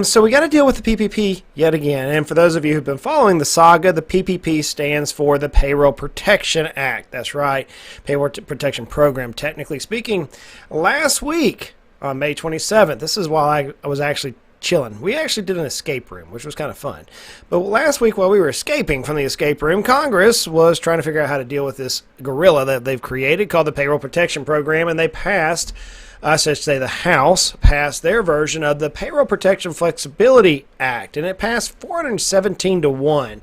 So we got to deal with the PPP yet again. And for those of you who've been following the saga, the PPP stands for the Payroll Protection Act. That's right, Payroll Protection Program, technically speaking. Last week on May 27th, this is while I was actually chilling. We actually did an escape room, which was kind of fun. But last week while we were escaping from the escape room, Congress was trying to figure out how to deal with this gorilla that they've created called the Payroll Protection Program, and they passed, I should say the House passed their version of the Payroll Protection Flexibility Act, and it passed 417 to 1.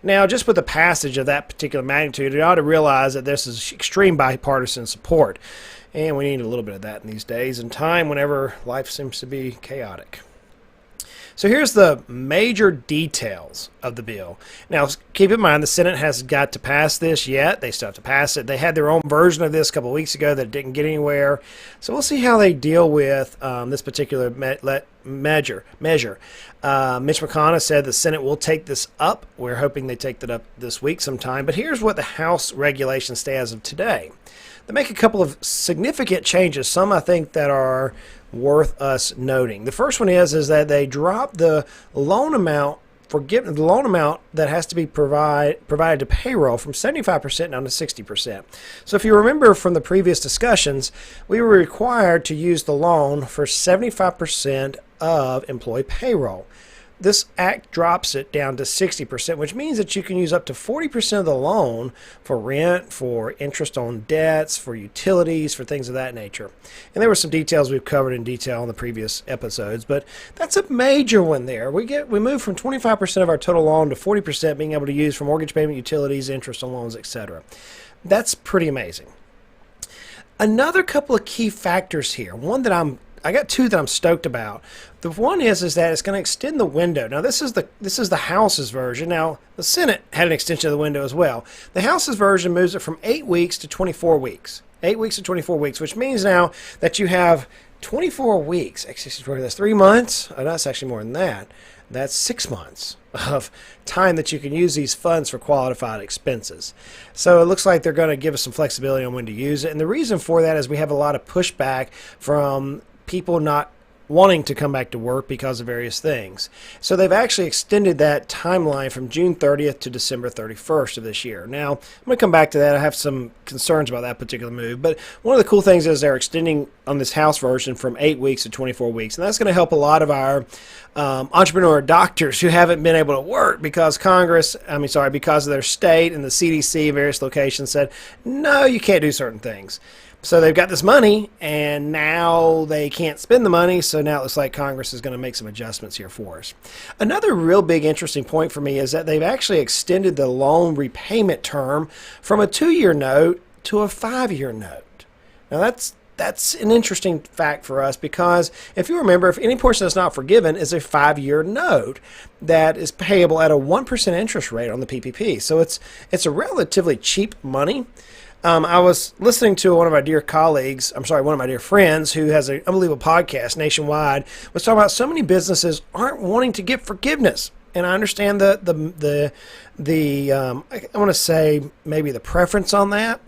Now, just with the passage of that particular magnitude, you ought to realize that this is extreme bipartisan support, and we need a little bit of that in these days and time whenever life seems to be chaotic. So here's the major details of the bill. Now, keep in mind, the Senate has got to pass this yet. They still have to pass it. They had their own version of this a couple of weeks ago that didn't get anywhere. So we'll see how they deal with this particular measure. Mitch McConnell said the Senate will take this up. We're hoping they take that up this week sometime. But here's what the House regulations stay as of today. They make a couple of significant changes, some I think that are worth us noting. The first one is that they drop the loan amount the loan amount that has to be provided to payroll from 75% down to 60%. So if you remember from the previous discussions, we were required to use the loan for 75% of employee payroll. This act drops it down to 60%, which means that you can use up to 40% of the loan for rent, for interest on debts, for utilities, for things of that nature. And there were some details we've covered in detail in the previous episodes, but that's a major one there. We move from 25% of our total loan to 40% being able to use for mortgage payment, utilities, interest on loans, etc. That's pretty amazing. Another couple of key factors here. I got two that I'm stoked about. The one is that it's going to extend the window. Now this is the House's version. Now the Senate had an extension of the window as well. The House's version moves it from 8 weeks to 24 weeks. 8 weeks to 24 weeks, which means now that you have 24 weeks. Actually, that's 3 months. Oh, that's actually more than that. That's 6 months of time that you can use these funds for qualified expenses. So it looks like they're going to give us some flexibility on when to use it. And the reason for that is we have a lot of pushback from people not wanting to come back to work because of various things. So they've actually extended that timeline from June 30th to December 31st of this year. Now, I'm going to come back to that. I have some concerns about that particular move, but one of the cool things is they're extending on this House version from 8 weeks to 24 weeks, and that's going to help a lot of our entrepreneur doctors who haven't been able to work because because of their state and the CDC and various locations said, no, you can't do certain things. So they've got this money, and now they can't spend the money, so now it looks like Congress is going to make some adjustments here for us. Another real big interesting point for me is that they've actually extended the loan repayment term from a 2-year note to a 5-year note. Now that's an interesting fact for us because if you remember, if any portion that's not forgiven is a 5-year note that is payable at a 1% interest rate on the PPP. So it's a relatively cheap money. I was listening to one of my dear friends who has an unbelievable podcast nationwide, was talking about so many businesses aren't wanting to get forgiveness. And I understand I want to say maybe the preference on that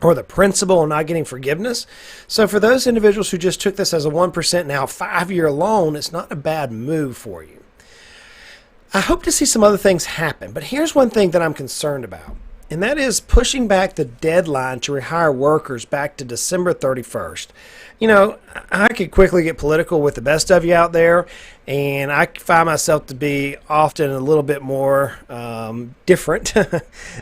or the principle of not getting forgiveness. So for those individuals who just took this as a 1% now 5-year loan, it's not a bad move for you. I hope to see some other things happen, but here's one thing that I'm concerned about. And that is pushing back the deadline to rehire workers back to December 31st. You know, I could quickly get political with the best of you out there, and I find myself to be often a little bit more different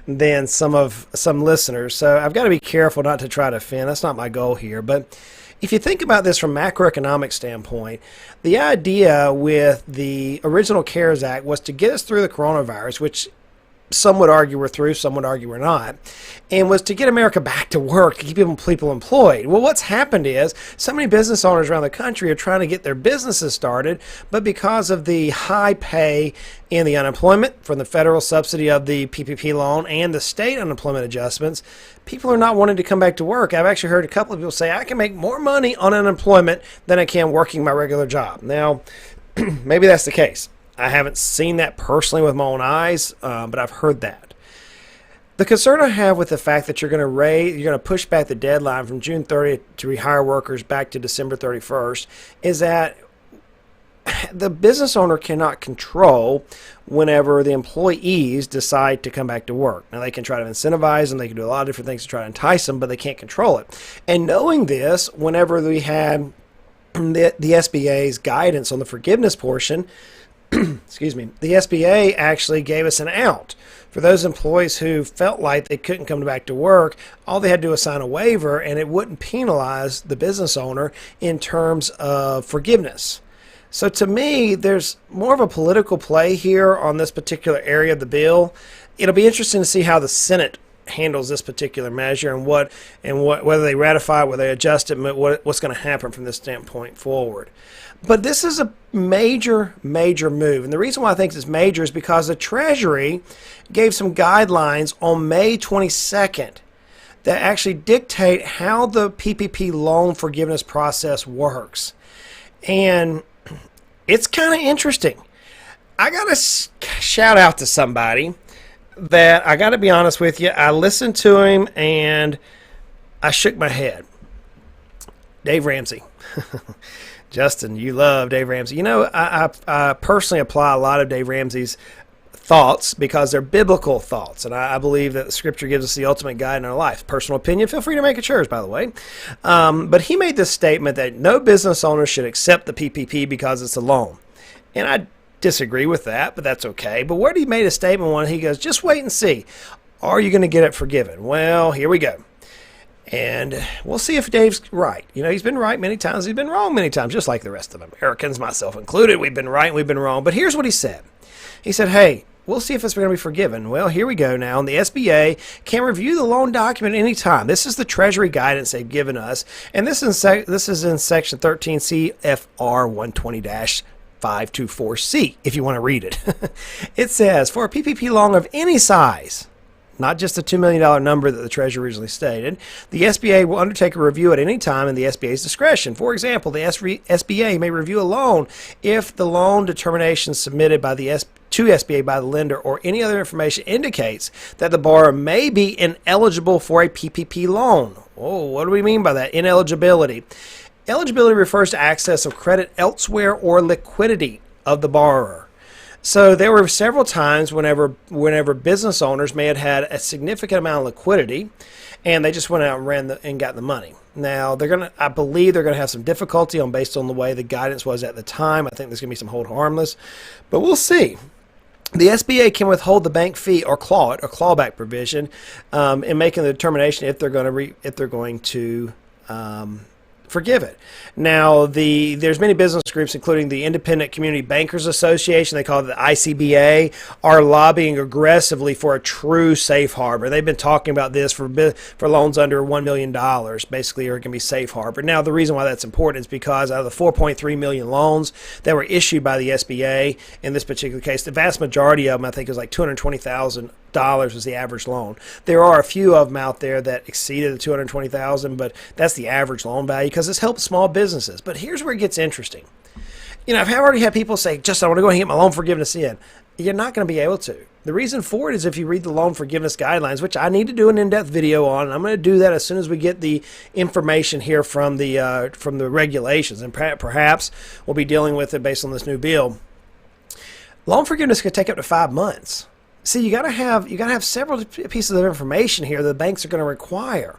than some listeners. So I've got to be careful not to try to offend. That's not my goal here. But if you think about this from macroeconomic standpoint, the idea with the original CARES Act was to get us through the coronavirus, which some would argue we're through, some would argue we're not, and was to get America back to work, to keep people employed. Well, what's happened is so many business owners around the country are trying to get their businesses started, but because of the high pay in the unemployment from the federal subsidy of the PPP loan and the state unemployment adjustments, people are not wanting to come back to work. I've actually heard a couple of people say, I can make more money on unemployment than I can working my regular job. Now, maybe that's the case. I haven't seen that personally with my own eyes, but I've heard that. The concern I have with the fact that you're going to push back the deadline from June 30th to rehire workers back to December 31st is that the business owner cannot control whenever the employees decide to come back to work. Now, they can try to incentivize them, they can do a lot of different things to try to entice them, but they can't control it. And knowing this, whenever we had the SBA's guidance on the forgiveness portion, excuse me, the SBA actually gave us an out. For those employees who felt like they couldn't come back to work, all they had to do was sign a waiver, and it wouldn't penalize the business owner in terms of forgiveness. So to me, there's more of a political play here on this particular area of the bill. It'll be interesting to see how the Senate handles this particular measure and whether they ratify it, whether they adjust it, what's going to happen from this standpoint forward. But this is a major move. And the reason why I think it's major is because the Treasury gave some guidelines on May 22nd that actually dictate how the PPP loan forgiveness process works. And it's kind of interesting. I got to shout out to somebody that, I got to be honest with you, I listened to him and I shook my head. Dave Ramsey. Justin, you love Dave Ramsey. You know, I personally apply a lot of Dave Ramsey's thoughts because they're biblical thoughts, and I believe that the Scripture gives us the ultimate guide in our life. Personal opinion, feel free to make it yours, by the way. But he made this statement that no business owner should accept the PPP because it's a loan. And I disagree with that, but that's okay. But where he made a statement when he goes, just wait and see. Are you going to get it forgiven? Well, here we go. And we'll see if Dave's right. You know, he's been right many times. He's been wrong many times, just like the rest of Americans, myself included. We've been right and we've been wrong. But here's what he said. He said, hey, we'll see if it's going to be forgiven. Well, here we go now. And the SBA can review the loan document anytime. This is the Treasury guidance they've given us. And this is in Section 13 CFR 120-524C, if you want to read it. It says, for a PPP loan of any size, not just the $2 million number that the Treasury originally stated, the SBA will undertake a review at any time in the SBA's discretion. For example, the SBA may review a loan if the loan determination submitted by to SBA by the lender or any other information indicates that the borrower may be ineligible for a PPP loan. Oh, what do we mean by that? Ineligibility. Eligibility refers to access of credit elsewhere or liquidity of the borrower. So there were several times whenever business owners may have had a significant amount of liquidity, and they just went out and got the money. Now I believe they're gonna have some difficulty based on the way the guidance was at the time. I think there's gonna be some hold harmless, but we'll see. The SBA can withhold the bank fee or clawback provision in making the determination if they're going to forgive it. Now, there's many business groups, including the Independent Community Bankers Association, they call it the ICBA, are lobbying aggressively for a true safe harbor. They've been talking about this for loans under $1 million, basically, are going to be safe harbor. Now, the reason why that's important is because out of the 4.3 million loans that were issued by the SBA in this particular case, the vast majority of them, I think, is like $220,000 was the average loan. There are a few of them out there that exceeded the $220,000, but that's the average loan value because it's helped small businesses. But here's where it gets interesting. You know, I've already had people say, just I want to go ahead and get my loan forgiveness in. You're not going to be able to. The reason for it is if you read the loan forgiveness guidelines, which I need to do an in-depth video on, and I'm going to do that as soon as we get the information here from the regulations, and perhaps we'll be dealing with it based on this new bill. Loan forgiveness could take up to 5 months. See, you gotta have several pieces of information here that the banks are going to require,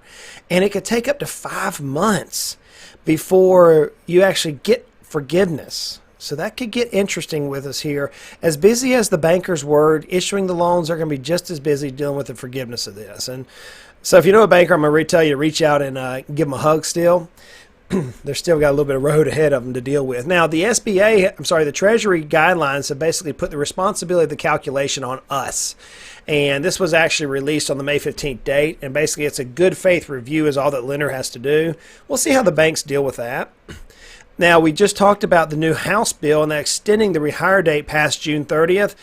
and it could take up to 5 months before you actually get forgiveness. So that could get interesting with us here. As busy as the bankers were issuing the loans, they're going to be just as busy dealing with the forgiveness of this. And so, if you know a banker, I'm going to tell you to reach out and give them a hug. Still. They're still got a little bit of road ahead of them to deal with. Now, the Treasury guidelines have basically put the responsibility of the calculation on us. And this was actually released on the May 15th date. And basically, it's a good faith review is all that lender has to do. We'll see how the banks deal with that. Now, we just talked about the new House bill and extending the rehire date past June 30th.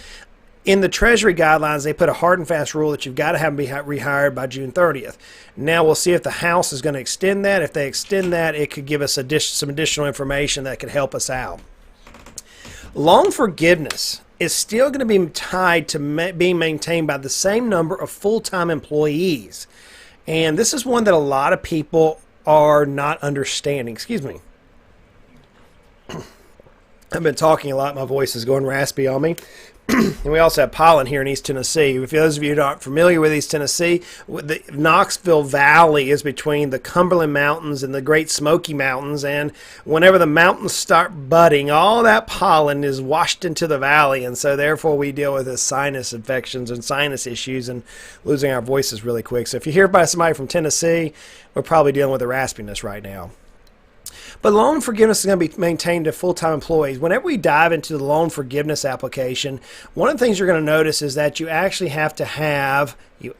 In the Treasury guidelines, they put a hard and fast rule that you've got to have them be rehired by June 30th. Now we'll see if the House is going to extend that. If they extend that, it could give us some additional information that could help us out. Loan forgiveness is still going to be tied to being maintained by the same number of full-time employees. And this is one that a lot of people are not understanding. Excuse me. I've been talking a lot. My voice is going raspy on me. And we also have pollen here in East Tennessee. For those of you who aren't familiar with East Tennessee, the Knoxville Valley is between the Cumberland Mountains and the Great Smoky Mountains. And whenever the mountains start budding, all that pollen is washed into the valley. And so therefore we deal with sinus infections and sinus issues and losing our voices really quick. So if you hear by somebody from Tennessee, we're probably dealing with a raspiness right now. But loan forgiveness is going to be maintained to full-time employees. Whenever we dive into the loan forgiveness application, one of the things you're going to notice is that you actually have to have your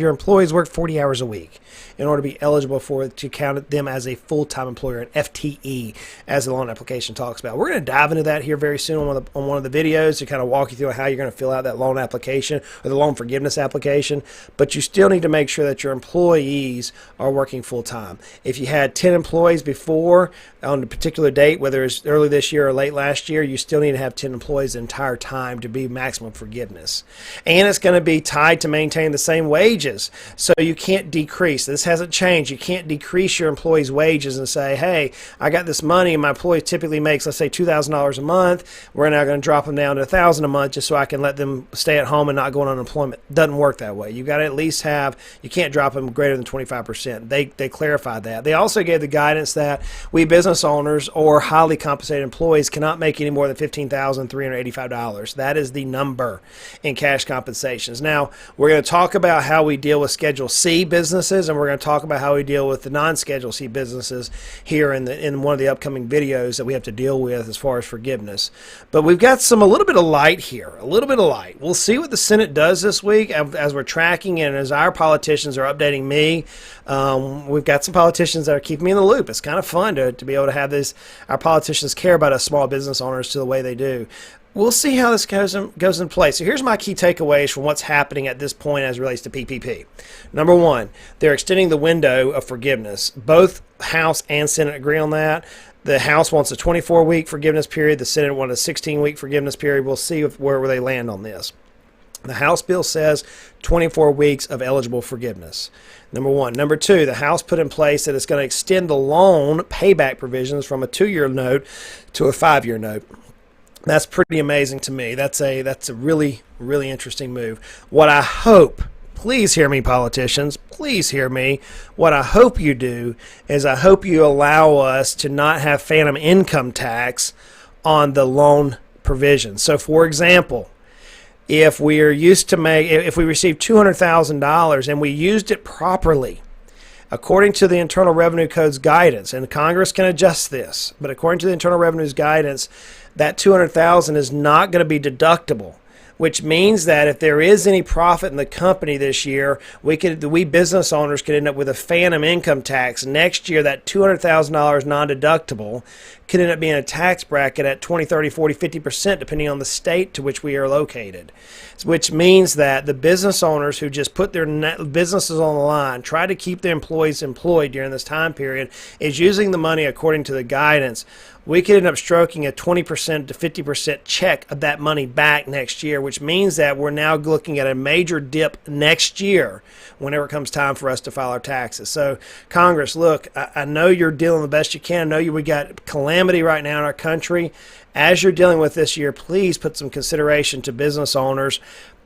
employees work 40 hours a week in order to be eligible to count them as a full-time employer, an FTE, as the loan application talks about. We're going to dive into that here very soon on one of the videos to kind of walk you through how you're going to fill out that loan application or the loan forgiveness application. But you still need to make sure that your employees are working full-time. If you had 10 employees before on a particular date, whether it's early this year or late last year, you still need to have 10 employees the entire time to be maximum forgiveness. And it's going to be tied to maintain the same wages, so you can't decrease. This hasn't changed. You can't decrease your employees' wages and say, hey, I got this money and my employee typically makes, let's say, $2,000 a month. We're now going to drop them down to $1,000 a month just so I can let them stay at home and not go on unemployment. It doesn't work that way. You've got to at least you can't drop them greater than 25%. They clarified that. They also gave the guidance that we business owners or highly compensated employees cannot make any more than $15,385. That is the number in cash compensations. Now, we're going to talk about how we deal with Schedule C businesses, and we're going to talk about how we deal with the non-Schedule C businesses here in one of the upcoming videos that we have to deal with as far as forgiveness. But we've got a little bit of light here, a little bit of light. We'll see what the Senate does this week as we're tracking and as our politicians are updating me. We've got some politicians that are keeping me in the loop. It's kind of fun to be able to have our politicians care about us small business owners to the way they do. We'll see how this goes in place. So here's my key takeaways from what's happening at this point as it relates to PPP. Number one, they're extending the window of forgiveness. Both House and Senate agree on that. The House wants a 24-week forgiveness period. The Senate wants a 16-week forgiveness period. We'll see where they land on this. The House bill says 24 weeks of eligible forgiveness. Number one. Number two, the House put in place that it's going to extend the loan payback provisions from a 2-year note to a 5-year note. That's pretty amazing to me. That's a really, really interesting move. What I hope, please hear me, politicians, please hear me. What I hope you do is I hope you allow us to not have phantom income tax on the loan provisions. So, for example, if we received $200,000 and we used it properly, according to the Internal Revenue Code's guidance, and Congress can adjust this, but according to the Internal Revenue's guidance, that $200,000 is not going to be deductible, which means that if there is any profit in the company this year, we business owners could end up with a phantom income tax. Next year, that $200,000 non-deductible could end up being a tax bracket at 20, 30, 40, 50%, depending on the state to which we are located, which means that the business owners who just put their businesses on the line, try to keep their employees employed during this time period, is using the money according to the guidance. We could end up stroking a 20% to 50% check of that money back next year, which means that we're now looking at a major dip next year whenever it comes time for us to file our taxes. So, Congress, look, I know you're dealing the best you can. I know we got calamity right now in our country. As you're dealing with this year, please put some consideration to business owners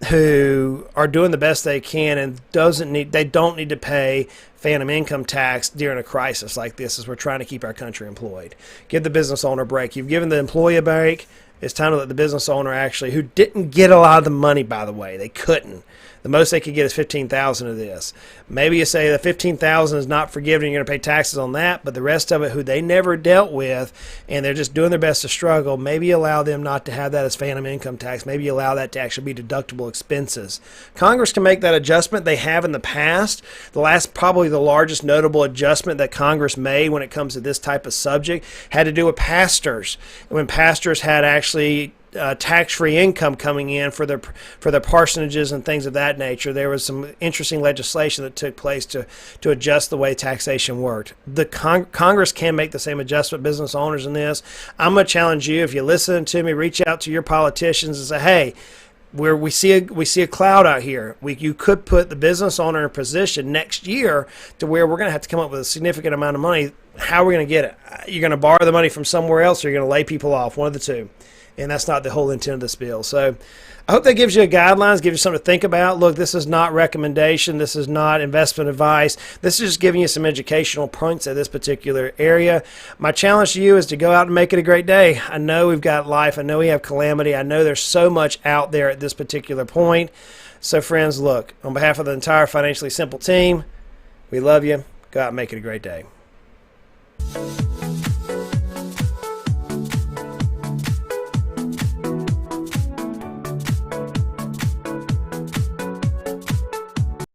who are doing the best they can and they don't need to pay phantom income tax during a crisis like this as we're trying to keep our country employed. Give the business owner a break. You've given the employee a break. It's time to let the business owner who didn't get a lot of the money, by the way. They couldn't. The most they could get is $15,000 of this. Maybe you say the $15,000 is not forgiven, you're going to pay taxes on that, but the rest of it, who they never dealt with, and they're just doing their best to struggle, maybe allow them not to have that as phantom income tax. Maybe allow that to actually be deductible expenses. Congress can make that adjustment. They have in the past. Probably the largest notable adjustment that Congress made when it comes to this type of subject had to do with pastors. When pastors had actually tax-free income coming in for their parsonages and things of that nature, there was some interesting legislation that took place to adjust the way taxation worked. The Congress can make the same adjustment, business owners in this. I'm going to challenge you, if you listen to me, reach out to your politicians and say, hey, we see a cloud out here. You could put the business owner in a position next year to where we're going to have to come up with a significant amount of money how are we going to get it? You're going to borrow the money from somewhere else, or you're going to lay people off, one of the two. And that's not the whole intent of this bill. So I hope that gives you a guidelines, gives you something to think about. Look, this is not recommendation. This is not investment advice. This is just giving you some educational points at this particular area. My challenge to you is to go out and make it a great day. I know we've got life. I know we have calamity. I know there's so much out there at this particular point. So friends, look, on behalf of the entire Financially Simple team, we love you. Go out and make it a great day.